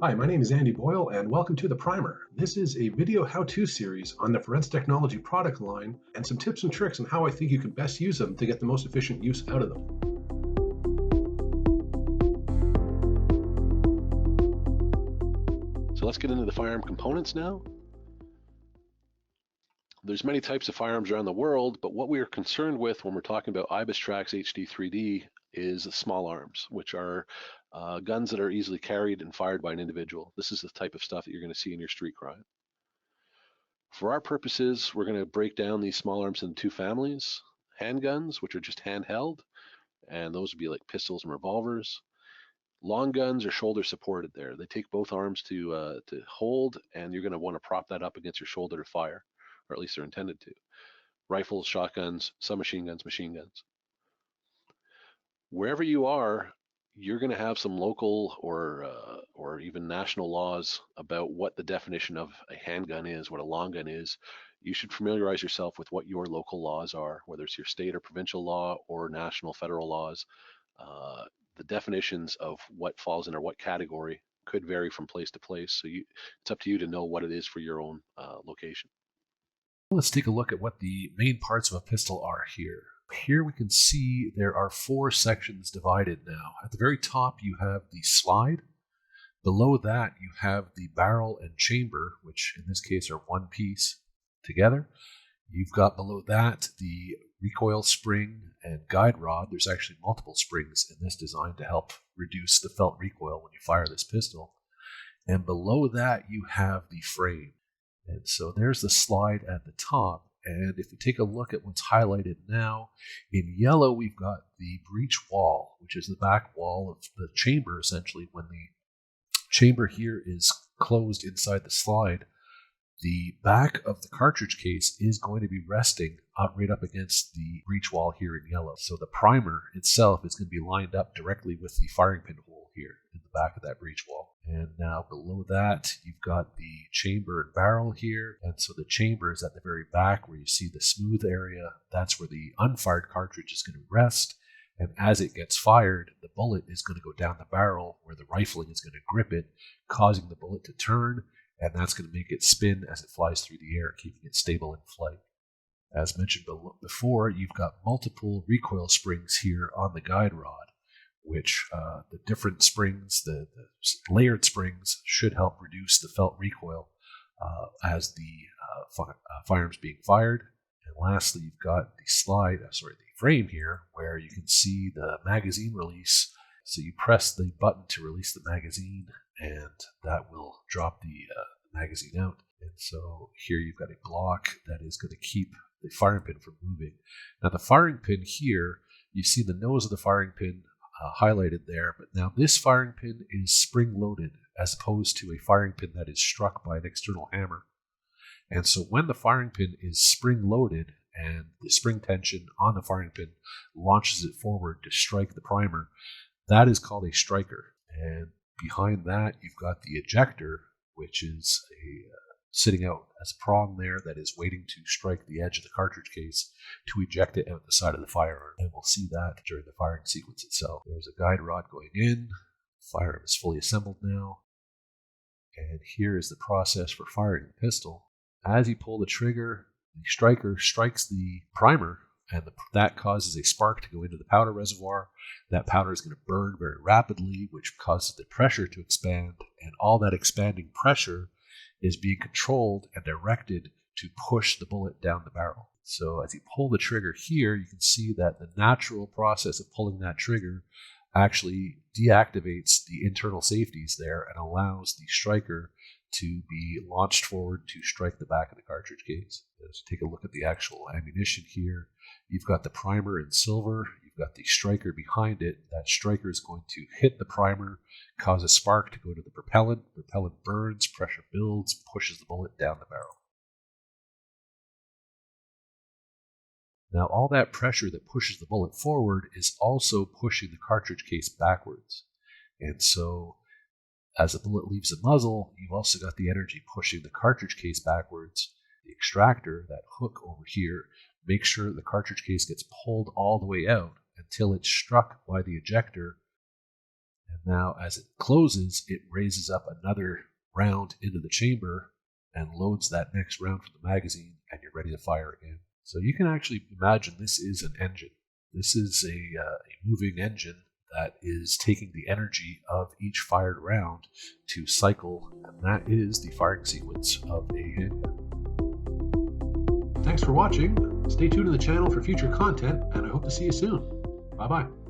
Hi, my name is Andy Boyle, and welcome to The Primer. This is a video how-to series on the Forensic Technology product line and some tips and tricks on how I think you can best use them to get the most efficient use out of them. So let's get into the firearm components now. There's many types of firearms around the world, but what we are concerned with when we're talking about IBIS Trax HD 3D is small arms, which are guns that are easily carried and fired by an individual. This is the type of stuff that you're going to see in your street crime. For our purposes, we're going to break down these small arms into two families: handguns, which are just handheld, and those would be like pistols and revolvers. Long guns are shoulder supported there. They take both arms to hold, and you're going to want to prop that up against your shoulder to fire, or at least they're intended to. Rifles, shotguns, submachine guns, machine guns. Wherever you are, you're going to have some local or even national laws about what the definition of a handgun is, what a long gun is. You should familiarize yourself with what your local laws are, whether it's your state or provincial law or national federal laws. The definitions of what falls in or what category could vary from place to place. So it's up to you to know what it is for your own location. Let's take a look at what the main parts of a pistol are here. Here we can see there are four sections divided now. At the very top you have the slide. Below that you have the barrel and chamber, which in this case are one piece together. You've got below that the recoil spring and guide rod. There's actually multiple springs in this design to help reduce the felt recoil when you fire this pistol. And below that you have the frame. And so there's the slide at the top. And if we take a look at what's highlighted now, in yellow we've got the breech wall, which is the back wall of the chamber essentially. When the chamber here is closed inside the slide, the back of the cartridge case is going to be resting right up against the breech wall here in yellow. So the primer itself is going to be lined up directly with the firing pin hole here in the back of that breech wall. And now below that, you've got the chamber and barrel here. And so the chamber is at the very back where you see the smooth area. That's where the unfired cartridge is going to rest. And as it gets fired, the bullet is going to go down the barrel where the rifling is going to grip it, causing the bullet to turn. And that's going to make it spin as it flies through the air, keeping it stable in flight. As mentioned before, you've got multiple recoil springs here on the guide rod, which the different springs, the layered springs, should help reduce the felt recoil as the firearm's being fired. And lastly, you've got the frame here, where you can see the magazine release. So you press the button to release the magazine, and that will drop the magazine out. And so here you've got a block that is going to keep the firing pin from moving. Now the firing pin here, you see the nose of the firing pin highlighted there, but now this firing pin is spring-loaded as opposed to a firing pin that is struck by an external hammer. And so when the firing pin is spring-loaded and the spring tension on the firing pin launches it forward to strike the primer, that is called a striker. And behind that, you've got the ejector, which is sitting out as a prong there that is waiting to strike the edge of the cartridge case to eject it out the side of the firearm. And we'll see that during the firing sequence itself. There's a guide rod going in. Firearm is fully assembled now. And here is the process for firing the pistol. As you pull the trigger, the striker strikes the primer, and that causes a spark to go into the powder reservoir. That powder is going to burn very rapidly, which causes the pressure to expand, and all that expanding pressure is being controlled and directed to push the bullet down the barrel. So as you pull the trigger here, you can see that the natural process of pulling that trigger actually deactivates the internal safeties there and allows the striker to be launched forward to strike the back of the cartridge case. Let's take a look at the actual ammunition here. You've got the primer in silver. You've got the striker behind it. That striker is going to hit the primer, cause a spark to go to the propellant. Propellant burns, pressure builds, pushes the bullet down the barrel. Now all that pressure that pushes the bullet forward is also pushing the cartridge case backwards. And so as the bullet leaves the muzzle, you've also got the energy pushing the cartridge case backwards. The extractor, that hook over here, makes sure the cartridge case gets pulled all the way out until it's struck by the ejector. And now as it closes, it raises up another round into the chamber and loads that next round from the magazine, and you're ready to fire again. So you can actually imagine this is an engine. This is a moving engine that is taking the energy of each fired round to cycle, and that is the firing sequence of a handgun. Thanks for watching. Stay tuned to the channel for future content, and I hope to see you soon. Bye-bye.